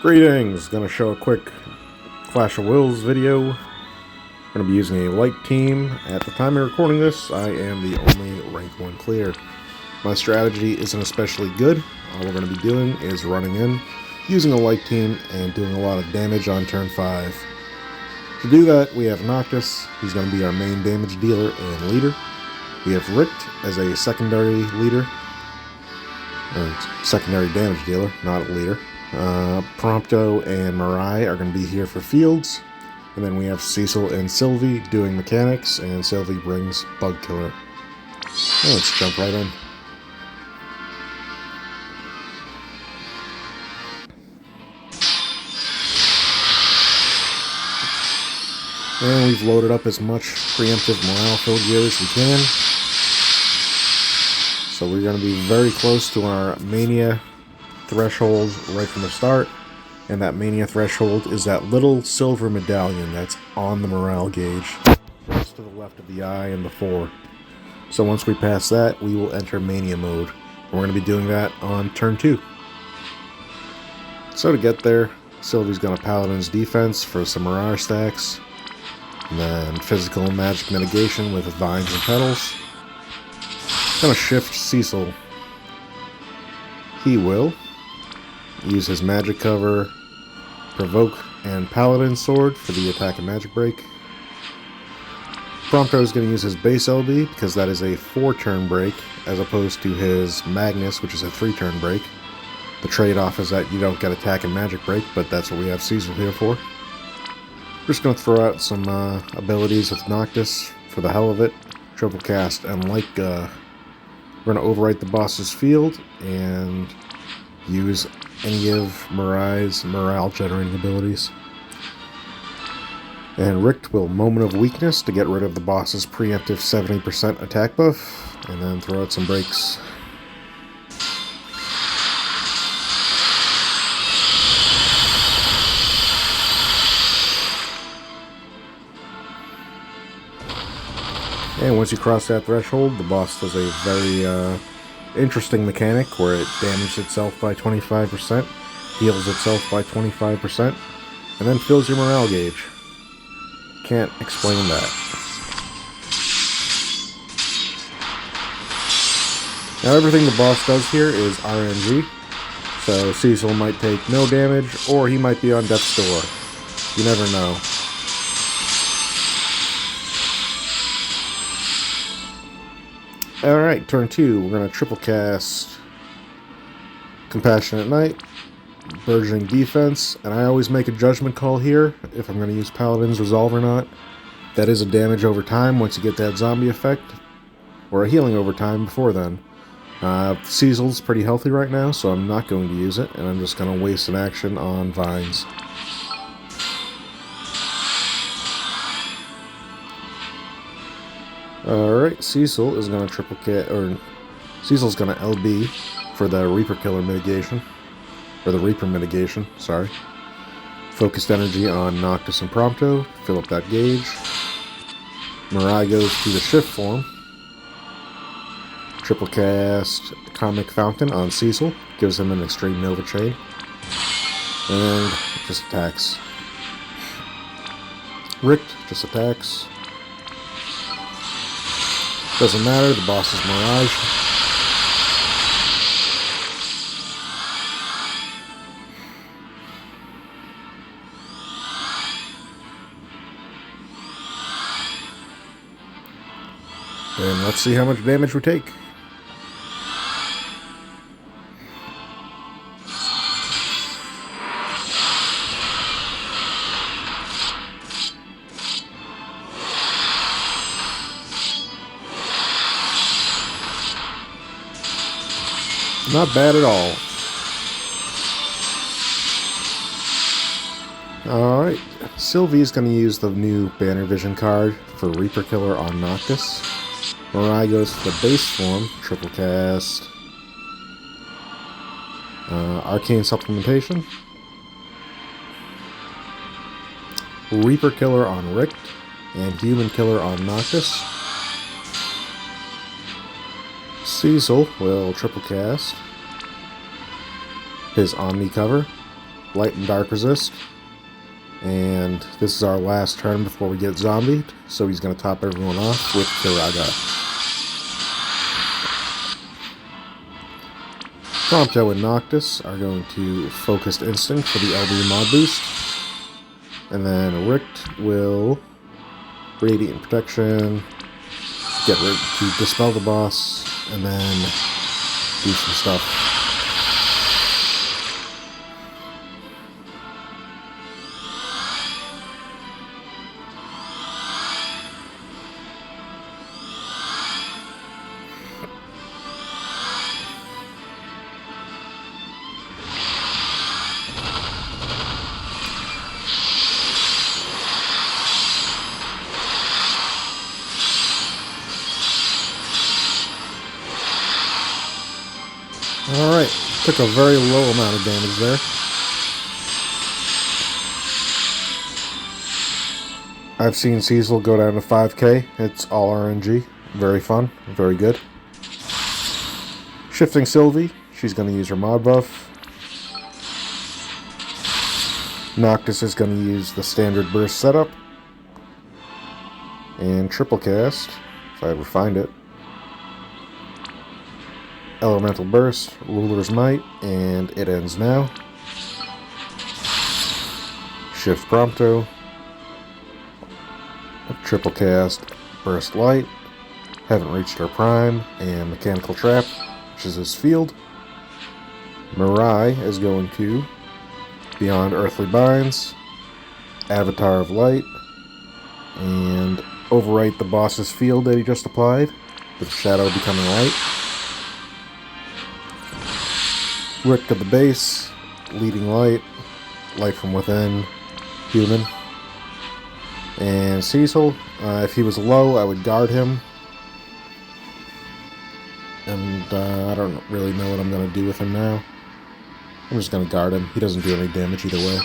Greetings! Gonna show a quick Clash of Wills video. Gonna be using a light team. At the time of recording this, I am the only rank 1 clear. My strategy isn't especially good. All we're gonna be doing is running in, using a light team, and doing a lot of damage on turn 5. To do that, we have Noctis. He's gonna be our main damage dealer and leader. We have Richt as a secondary leader, or secondary damage dealer, not a leader. Prompto and Mirai are going to be here for fields. And then we have Cecil and Sylvie doing mechanics, and Sylvie brings Bug Killer. Well, let's jump right in. And we've loaded up as much preemptive morale-filled gear as we can. So we're going to be very close to our Mania threshold right from the start, and that Mania threshold is that little silver medallion that's on the morale gauge just to the left of the eye and the 4. So once we pass that, we will enter Mania mode. We're going to be doing that on turn 2. So to get there, Sylvie's going to Paladin's defense for some Mirage stacks, and then physical and magic mitigation with vines and petals. Going to shift Cecil. He will use his magic cover, provoke, and paladin sword for the attack and magic break. Prompto is going to use his base LB because that is a 4-turn break as opposed to his Magnus, which is a 3-turn break. The trade-off is that you don't get attack and magic break, but that's what we have Cecil here for. We're just going to throw out some abilities with Noctis for the hell of it. Triple cast, and like we're going to overwrite the boss's field and use any of Mirai's morale generating abilities. And Richt will Moment of Weakness to get rid of the boss's preemptive 70% attack buff, and then throw out some breaks. And once you cross that threshold, the boss does a very interesting mechanic where it damages itself by 25%, heals itself by 25%, and then fills your morale gauge. Can't explain that. Now everything the boss does here is RNG, so Cecil might take no damage, or he might be on death's door. You never know. Alright, turn 2, we're going to triple cast Compassionate Knight, Burgeoning Defense, and I always make a judgment call here if I'm going to use Paladin's Resolve or not. That is a damage over time once you get that zombie effect, or a healing over time before then. Cecil's pretty healthy right now, so I'm not going to use it, and I'm just going to waste an action on Vines. Alright, Cecil is going to triple cast, or Cecil's going to LB for the Reaper Killer mitigation, or the Reaper mitigation, sorry. Focused energy on Noctis and Prompto, fill up that gauge. Mirai goes to the shift form. Triple cast Comic Fountain on Cecil, gives him an Extreme Nova Chain, and just attacks. Richt just attacks. Doesn't matter, the boss is Mirage. And let's see how much damage we take. Not bad at all. Alright, Sylvie's going to use the new Banner Vision card for Reaper Killer on Noctis. Mirai goes to the base form, triple cast Arcane Supplementation. Reaper Killer on Richt, and Human Killer on Noctis. Cecil will triple cast his Omni cover, light and dark resist. And this is our last turn before we get zombied, so he's going to top everyone off with Kiraga. Prompto and Noctis are going to Focused Instinct for the LB mod boost. And then Richt will Radiant Protection, get ready to dispel the boss, and then do some stuff. Alright, took a very low amount of damage there. I've seen Cecil go down to 5k. It's all RNG. Very fun. Very good. Shifting Sylvie. She's going to use her mod buff. Noctis is going to use the standard burst setup. And triple cast, if I ever find it. Elemental Burst, Ruler's Might, and it ends now. Shift Prompto. Triple cast, Burst Light. Haven't reached her prime, and Mechanical Trap, which is his field. Mirai is going to Beyond Earthly Binds, Avatar of Light, and overwrite the boss's field that he just applied, with Shadow becoming light. Rick to the base, Leading Light, Light from Within, Human. And Cecil, if he was low, I would guard him. And I don't really know what I'm going to do with him now. I'm just going to guard him. He doesn't do any damage either way.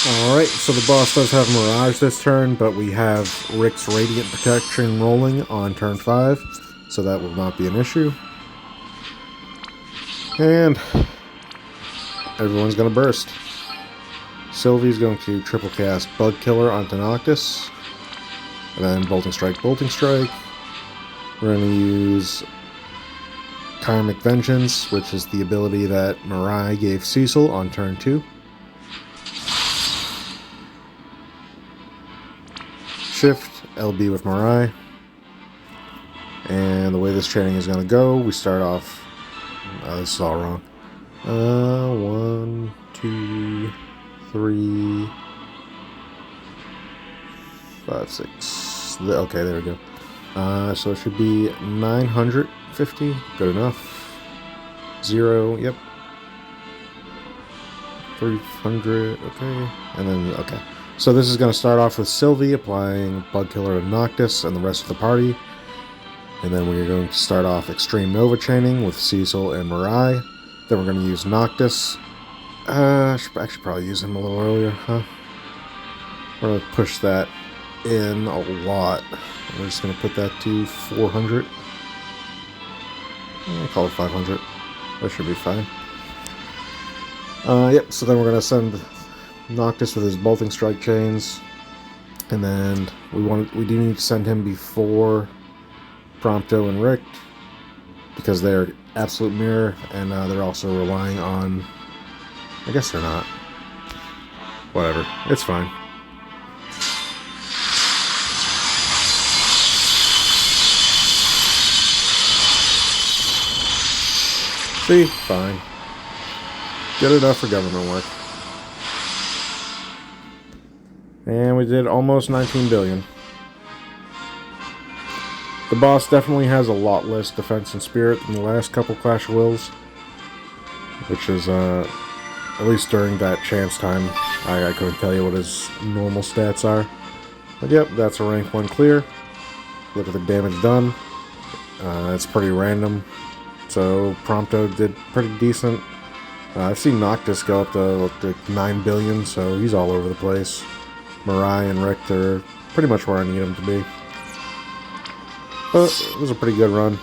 Alright, so the boss does have Mirage this turn, but we have Rick's Radiant Protection rolling on turn 5, so that will not be an issue. And everyone's going to burst. Sylvie's going to triple cast Bug Killer onto Noctis, and then Bolting Strike, Bolting Strike. We're going to use Karmic Vengeance, which is the ability that Mirai gave Cecil on turn 2. Shift, LB with Mirai. And the way this training is going to go, we start off... this is all wrong. 1, 2, 3, 5, 6. Okay, there we go. So it should be 950. Good enough. 0, yep. 300, okay. And then, okay. So this is going to start off with Sylvie applying Bug Killer to Noctis and the rest of the party. And then we're going to start off Extreme Nova Chaining with Cecil and Mirai. Then we're going to use Noctis. I should actually probably use him a little earlier, huh? We're going to push that in a lot. We're just going to put that to 400. I'll call it 500. That should be fine. Yep, so then we're going to send Noctis with his Bolting Strike chains, and then we do need to send him before Prompto and Rick, because they're absolute mirror, and they're also relying on... I guess they're not. Whatever, it's fine. See? Fine. Good enough for government work. And we did almost 19 billion. The boss definitely has a lot less defense and spirit than the last couple Clash of Wills, which is, at least during that chance time, I couldn't tell you what his normal stats are. But yep, that's a rank 1 clear. Look at the damage done. It's pretty random. So Prompto did pretty decent. I've seen Noctis go up to like 9 billion, so he's all over the place. Mirai and Rick, they're pretty much where I need them to be. But it was a pretty good run.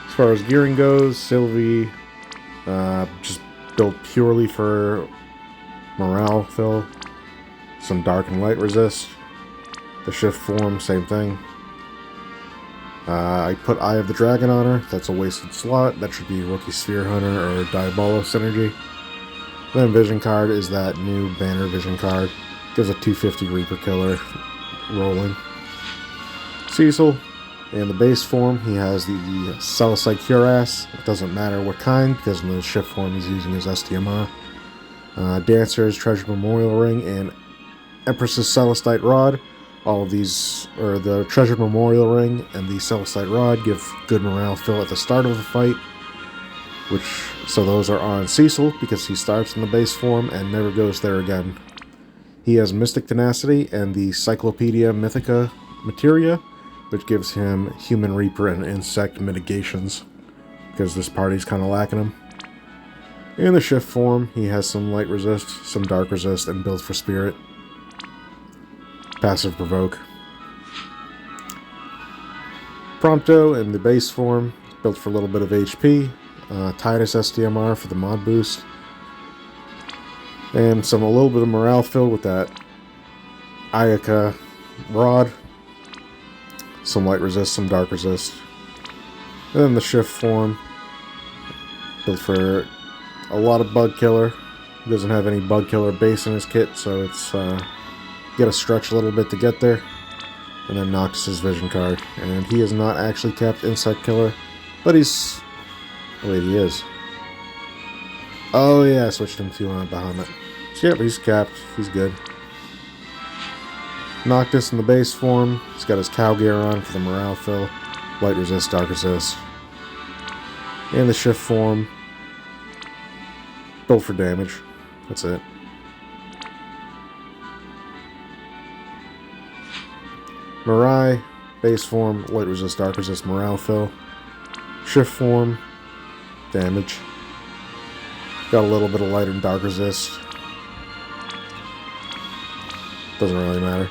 As far as gearing goes, Sylvie just built purely for morale fill. Some dark and light resist. The shift form, same thing. I put Eye of the Dragon on her. That's a wasted slot. That should be Rookie Sphere Hunter or Diabolo Synergy. Then Vision card is that new Banner Vision card. Gives a 250 Reaper Killer rolling. Cecil, in the base form, he has the Celicite Cuirass. It doesn't matter what kind, because in the shift form he's using his STMR. Dancer's Treasure Memorial Ring and Empress's Celestite Rod. All of these, or the Treasure Memorial Ring and the Celestite Rod, give good morale fill at the start of the fight. So those are on Cecil, because he starts in the base form and never goes there again. He has Mystic Tenacity and the Cyclopedia Mythica Materia, which gives him Human Reaper and Insect mitigations, because this party's kind of lacking them. In the shift form, he has some light resist, some dark resist, and build for spirit. Passive provoke. Prompto in the base form, built for a little bit of HP. Titus STMR for the mod boost. And a little bit of morale fill with that Ayaka Rod. Some light resist, some dark resist. And then the shift form, built for a lot of bug killer. He doesn't have any bug killer base in his kit, so it's gotta stretch a little bit to get there. And then Noctis' Vision card. And he is not actually capped Insect Killer, but he's... wait, he is. Oh yeah, I switched him to Bahamut. So yep, he's capped. He's good. Noctis in the base form. He's got his cow gear on for the morale fill. Light resist, dark resist. In the shift form, built for damage. That's it. Mirai, base form, light resist, dark resist, morale fill. Shift form, damage. Got a little bit of light and dark resist. Doesn't really matter.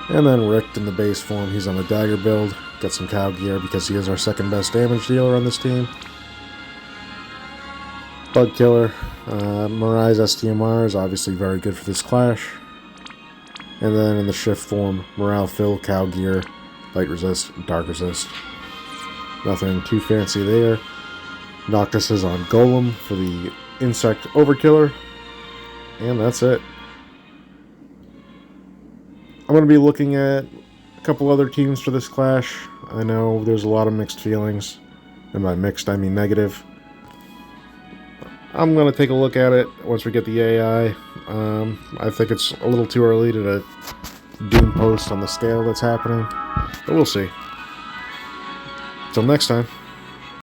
And then Rick in the base form, he's on the dagger build. Got some cow gear because he is our second best damage dealer on this team. Bug killer. Mirai's STMR is obviously very good for this clash. And then in the shift form, morale fill, cow gear, light resist, dark resist. Nothing too fancy there. Noctis is on Golem for the insect overkiller. And that's it. I'm going to be looking at a couple other teams for this clash. I know there's a lot of mixed feelings. And by mixed, I mean negative. I'm going to take a look at it once we get the AI. I think it's a little too early to doom post on the scale that's happening. But we'll see. Till next time.